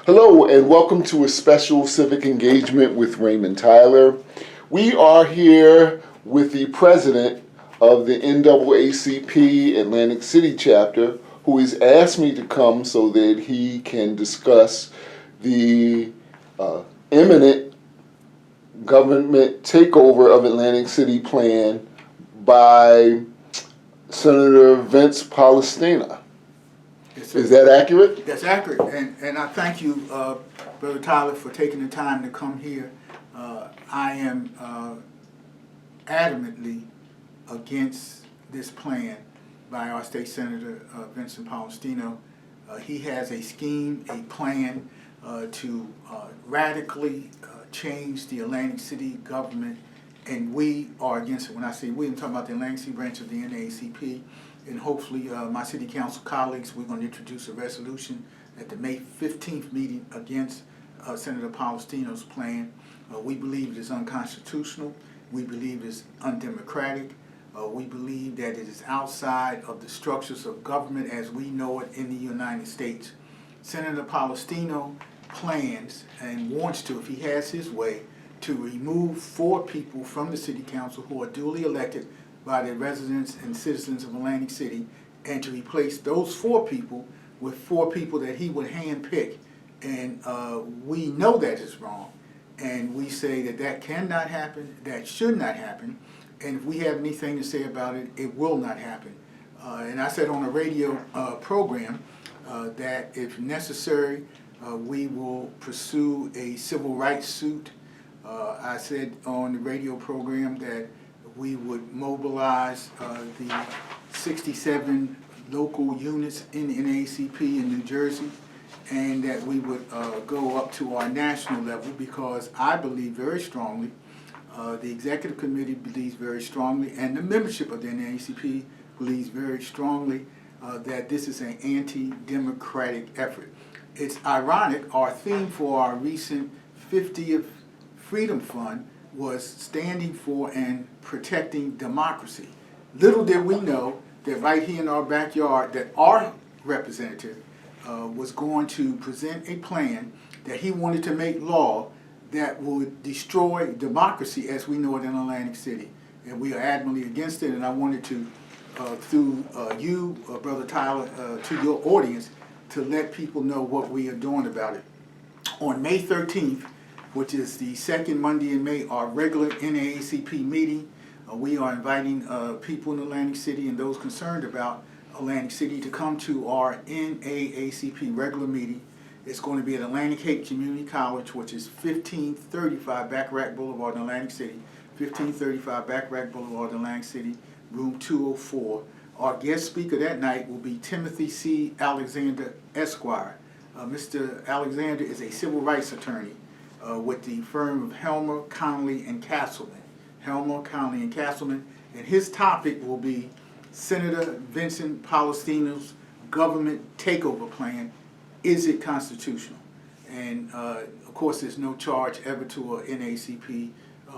Hello and welcome to a special civic engagement with Raymond Tyler. We are here with the president of the NAACP-Atlantic City chapter, who has asked me to come so that he can discuss the imminent government takeover of Atlantic City plan by Senator Vince Polistina. Is that accurate? That's accurate, and I thank you, Brother Tyler, for taking the time to come here. I am adamantly against this plan by our state senator, Vince Polistina. He has a scheme, a plan to radically change the Atlantic City government, and we are against it. When I say we, I'm talking about the Atlantic City branch of the NAACP. And hopefully my city council colleagues, we're going to introduce a resolution at the May 15th meeting against Senator Polistina's plan. We believe it is unconstitutional. We believe it is undemocratic. We believe that it is outside of the structures of government as we know it in the United States. Senator Polistina plans and wants to, if he has his way, to remove 4 people from the city council who are duly elected by the residents and citizens of Atlantic City, and to replace those 4 people with 4 people that he would handpick. And we know that is wrong, and we say that that cannot happen, that should not happen, and if we have anything to say about it, it will not happen. And I said on a radio program that if necessary, we will pursue a civil rights suit. I said on the radio program that we would mobilize the 67 local units in the NAACP in New Jersey, and that we would go up to our national level, because I believe very strongly, the executive committee believes very strongly, and the membership of the NAACP believes very strongly that this is an anti-democratic effort. It's ironic, our theme for our recent 50th Freedom Fund was standing for and protecting democracy. Little did we know that right here in our backyard that our representative was going to present a plan that he wanted to make law that would destroy democracy as we know it in Atlantic City. And we are adamantly against it, and I wanted to, through you, Brother Tyler, to your audience, to let people know what we are doing about it. On May 13th, which is the second Monday in May, our regular NAACP meeting. We are inviting people in Atlantic City and those concerned about Atlantic City to come to our NAACP regular meeting. It's going to be at Atlantic Cape Community College, which is 1535 Bacharach Boulevard in Atlantic City, 1535 Bacharach Boulevard in Atlantic City, room 204. Our guest speaker that night will be Timothy C. Alexander, Esquire. Mr. Alexander is a civil rights attorney with the firm of Helmer, Connolly, and Castleman. Helmer, Connolly, and Castleman. And his topic will be Senator Vincent Polistina's government takeover plan. Is it constitutional? And of course, there's no charge ever to a NAACP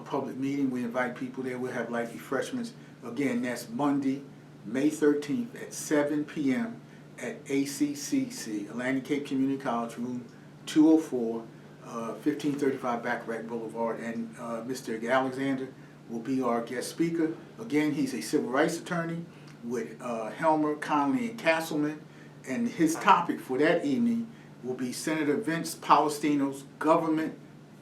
public meeting. We invite people there. We'll have light refreshments. Again, that's Monday, May 13th at 7 p.m. at ACCC, Atlantic Cape Community College, room 204. 1535 Bacharach Boulevard, and Mr. Alexander will be our guest speaker. Again, he's a civil rights attorney with Helmer, Connolly, and Castleman, and his topic for that evening will be Senator Vince Polistina's government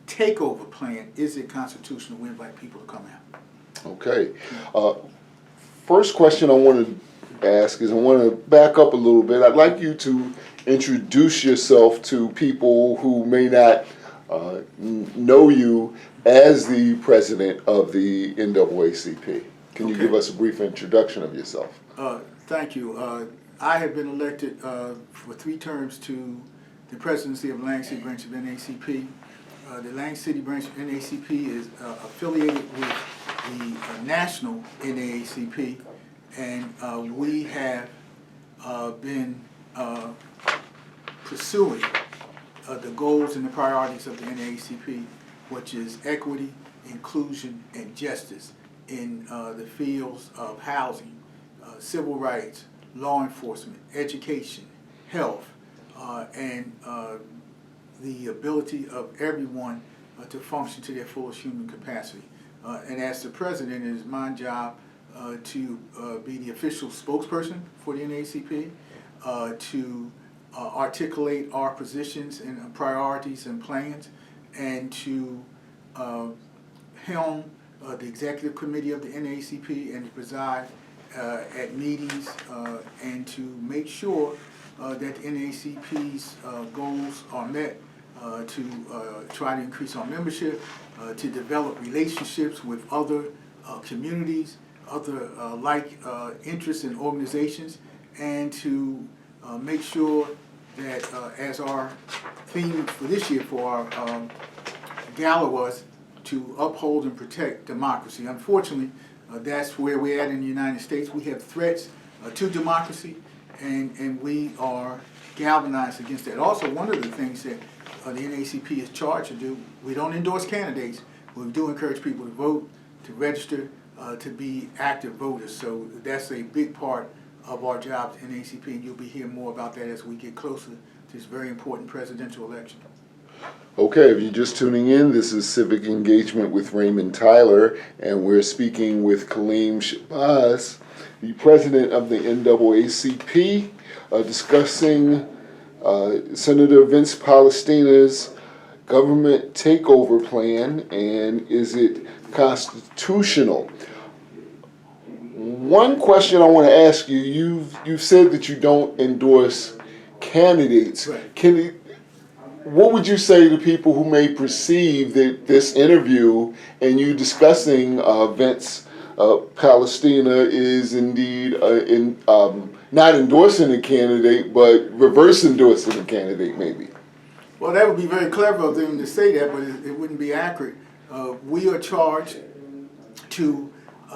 takeover plan. Is it constitutional? We invite people to come out. Okay. First question I want to ask is, I want to back up a little bit. I'd like you to introduce yourself to people who may not know you as the president of the NAACP. Can you give us a brief introduction of yourself? Thank you. I have been elected for 3 terms to the presidency of Atlantic City branch of NAACP. The Atlantic City branch of NAACP is affiliated with the national NAACP, and we have been pursuing the goals and the priorities of the NAACP, which is equity, inclusion, and justice in the fields of housing, civil rights, law enforcement, education, health, and the ability of everyone to function to their fullest human capacity. And as the president, it is my job to be the official spokesperson for the NAACP, to articulate our positions and priorities and plans, and to helm the executive committee of the NAACP and to preside at meetings and to make sure that the NAACP's goals are met, to try to increase our membership, to develop relationships with other communities, other like interests and organizations, and to make sure that as our theme for this year for our gala was to uphold and protect democracy. Unfortunately, that's where we're at in the United States. We have threats to democracy, and we are galvanized against that. Also, one of the things that the NAACP is charged to do, we don't endorse candidates, but we do encourage people to vote, to register, to be active voters. So that's a big part of our job at NAACP, and you'll be hearing more about that as we get closer to this very important presidential election. Okay, if you're just tuning in, this is Civic Engagement with Raymond Tyler, and we're speaking with Kaleem Shabazz, the president of the NAACP, discussing Senator Vince Polistina's government takeover plan, and is it constitutional? One question I want to ask you, you've said that you don't endorse candidates. Right. What would you say to people who may perceive that this interview and you discussing Vince Polistina is indeed not endorsing a candidate, but reverse endorsing a candidate, maybe? Well, that would be very clever of them to say that, but it wouldn't be accurate. We are charged to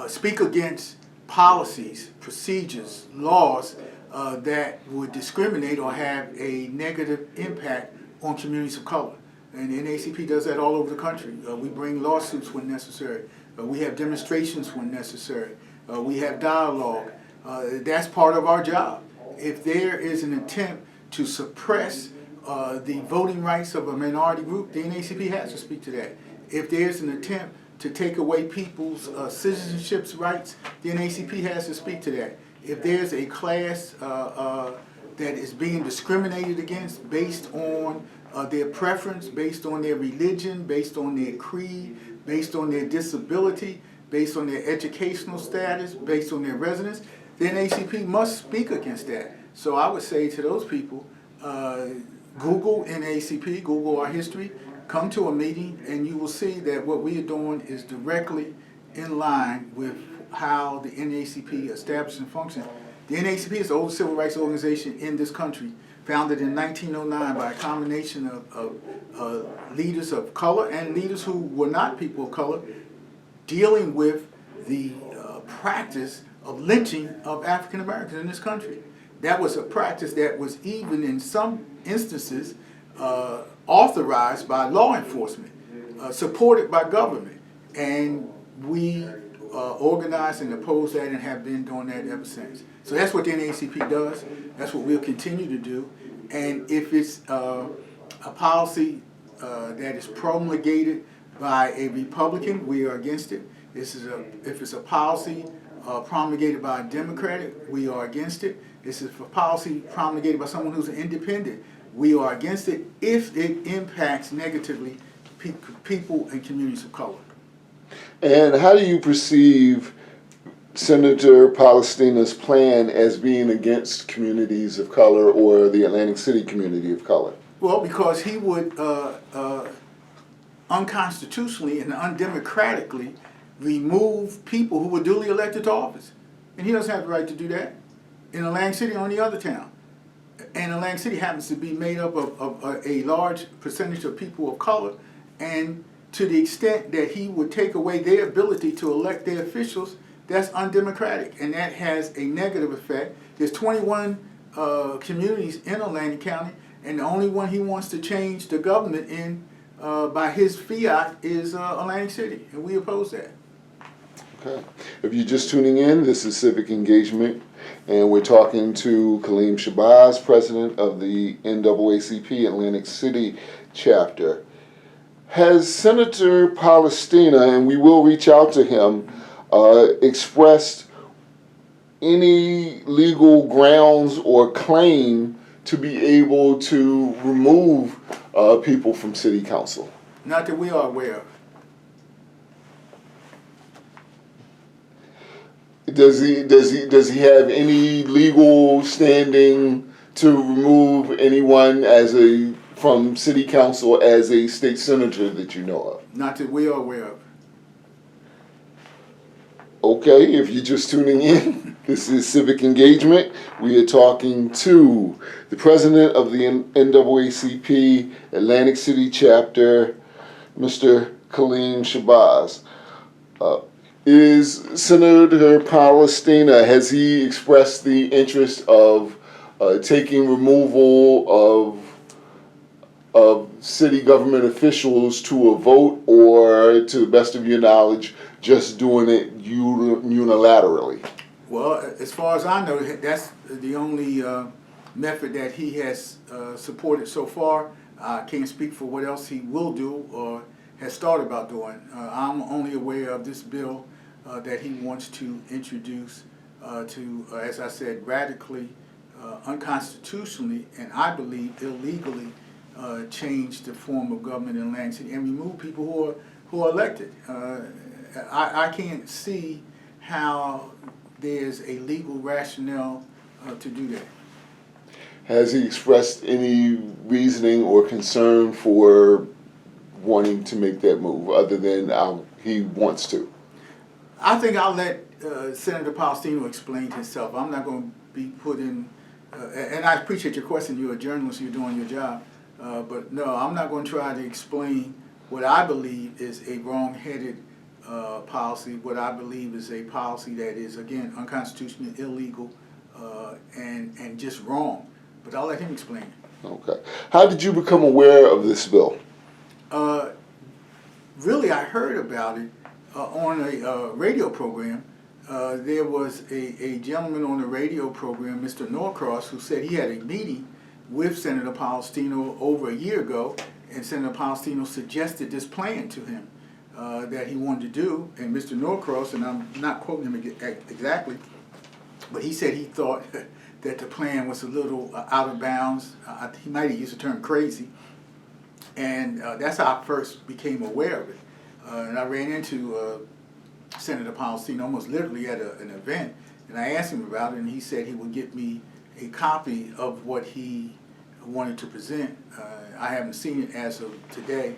speak against policies, procedures, laws that would discriminate or have a negative impact on communities of color. And the NAACP does that all over the country. We bring lawsuits when necessary. We have demonstrations when necessary. We have dialogue. That's part of our job. If there is an attempt to suppress the voting rights of a minority group, the NAACP has to speak to that. If there's an attempt to take away people's citizenship rights, the NAACP has to speak to that. If there's a class that is being discriminated against based on their preference, based on their religion, based on their creed, based on their disability, based on their educational status, based on their residence, the NAACP must speak against that. So I would say to those people, Google NAACP, Google our history, come to a meeting, and you will see that what we are doing is directly in line with how the NAACP established and functions. The NAACP is the oldest civil rights organization in this country, founded in 1909 by a combination of leaders of color and leaders who were not people of color, dealing with the practice of lynching of African Americans in this country. That was a practice that was even in some instances authorized by law enforcement, supported by government, and we organized and opposed that and have been doing that ever since. So that's what the NAACP does. That's what we'll continue to do. And if it's a policy that is promulgated by a Republican, we are against it. If it's a policy promulgated by a Democrat, we are against it. This is a policy promulgated by someone who's an independent. We are against it if it impacts negatively people and communities of color. And how do you perceive Senator Polistina's plan as being against communities of color or the Atlantic City community of color? Well, because he would unconstitutionally and undemocratically remove people who were duly elected to office. And he doesn't have the right to do that in Atlantic City or any other town. And Atlantic City happens to be made up of a large percentage of people of color, and to the extent that he would take away their ability to elect their officials, that's undemocratic, and that has a negative effect. There's 21 communities in Atlantic County, and the only one he wants to change the government in by his fiat is Atlantic City, and we oppose that. Okay. If you're just tuning in, this is Civic Engagement, and we're talking to Kaleem Shabazz, president of the NAACP-Atlantic City chapter. Has Senator Polistina, and we will reach out to him, expressed any legal grounds or claim to be able to remove people from city council? Not that we are aware of. Does he have any legal standing to remove anyone from city council as a state senator that you know of? Not that we are aware of. Okay, if you're just tuning in, this is Civic Engagement. We are talking to the president of the NAACP Atlantic City chapter, Mr. Kaleem Shabazz. Is Senator Polistina, has he expressed the interest of taking removal of city government officials to a vote, or, to the best of your knowledge, just doing it unilaterally? Well, as far as I know, that's the only method that he has supported so far. I can't speak for what else he will do or has thought about doing. I'm only aware of this bill that he wants to introduce to, as I said, radically, unconstitutionally, and I believe illegally change the form of government in Atlantic City and remove people who are elected. I can't see how there's a legal rationale to do that. Has he expressed any reasoning or concern for wanting to make that move, other than he wants to? I think I'll let Senator Polistina explain himself. I'm not going to be put in, and I appreciate your question. You're a journalist, you're doing your job. But no, I'm not going to try to explain what I believe is a wrong-headed policy, what I believe is a policy that is, again, unconstitutional, illegal, and just wrong. But I'll let him explain it. Okay. How did you become aware of this bill? Really, I heard about it on a radio program. There was a gentleman on the radio program, Mr. Norcross, who said he had a meeting with Senator Polistina over a year ago, and Senator Polistina suggested this plan to him that he wanted to do. And Mr. Norcross, and I'm not quoting him exactly, but he said he thought that the plan was a little out of bounds. He might have used the term crazy. And that's how I first became aware of it. And I ran into Senator Polistina almost literally at an event, and I asked him about it, and he said he would get me a copy of what he wanted to present. I haven't seen it as of today,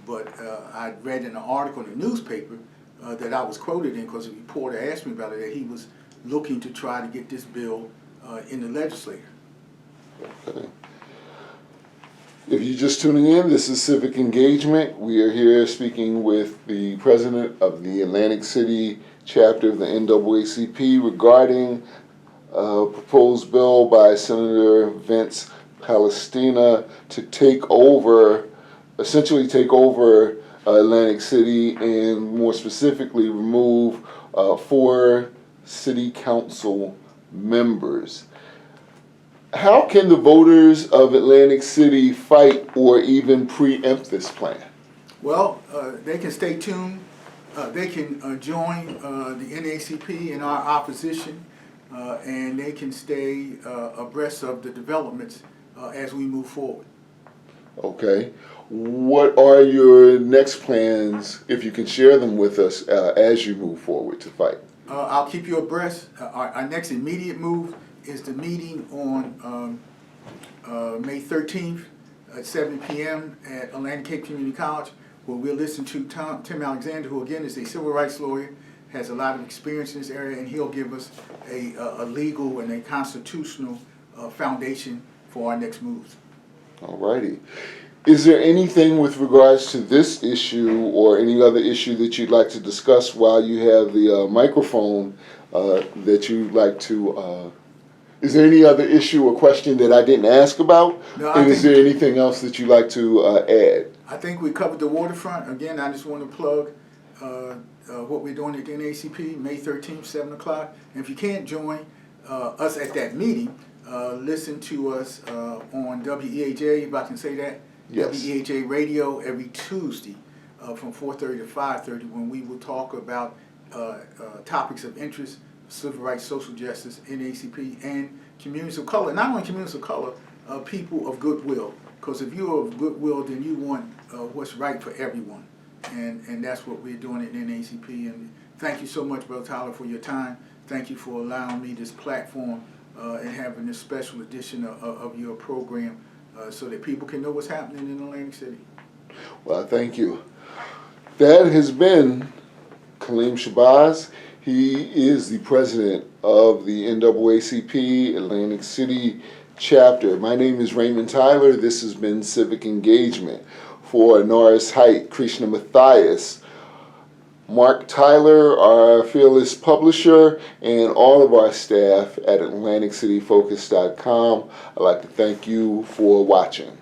but I read in an article in the newspaper that I was quoted in, because a reporter asked me about it, that he was looking to try to get this bill in the legislature. Okay. If you're just tuning in, this is Civic Engagement. We are here speaking with the president of the Atlantic City chapter of the NAACP regarding a proposed bill by Senator Vince Polistina to essentially take over Atlantic City, and more specifically remove 4 city council members. How can the voters of Atlantic City fight or even preempt this plan? Well, they can stay tuned. They can join the NAACP in our opposition, and they can stay abreast of the developments as we move forward. Okay. What are your next plans, if you can share them with us, as you move forward to fight? I'll keep you abreast. Our next immediate move is the meeting on May 13th at 7 p.m. at Atlantic Cape Community College, where we'll listen to Tim Alexander, who again is a civil rights lawyer, has a lot of experience in this area, and he'll give us a legal and a constitutional foundation for our next moves. All righty. Is there anything with regards to this issue or any other issue that you'd like to discuss while you have the microphone that you'd like to is there any other issue or question that I didn't ask about? No, and is there anything else that you'd like to add? I think we covered the waterfront. Again, I just want to plug what we're doing at the NAACP, May 13th, 7 o'clock. And if you can't join us at that meeting, listen to us on WEHA, if I can say that. Yes. WEHA Radio every Tuesday from 4:30 to 5:30, when we will talk about topics of interest, civil rights, social justice, NAACP, and communities of color. Not only communities of color, people of goodwill. Because if you're of goodwill, then you want what's right for everyone. And that's what we're doing at NAACP. And thank you so much, Brother Tyler, for your time. Thank you for allowing me this platform and having this special edition of your program so that people can know what's happening in Atlantic City. Well, thank you. That has been Kaleem Shabazz. He is the president of the NAACP Atlantic City chapter. My name is Raymond Tyler. This has been Civic Engagement. For Norris Height, Krishna Matthias, Mark Tyler, our fearless publisher, and all of our staff at AtlanticCityFocus.com, I'd like to thank you for watching.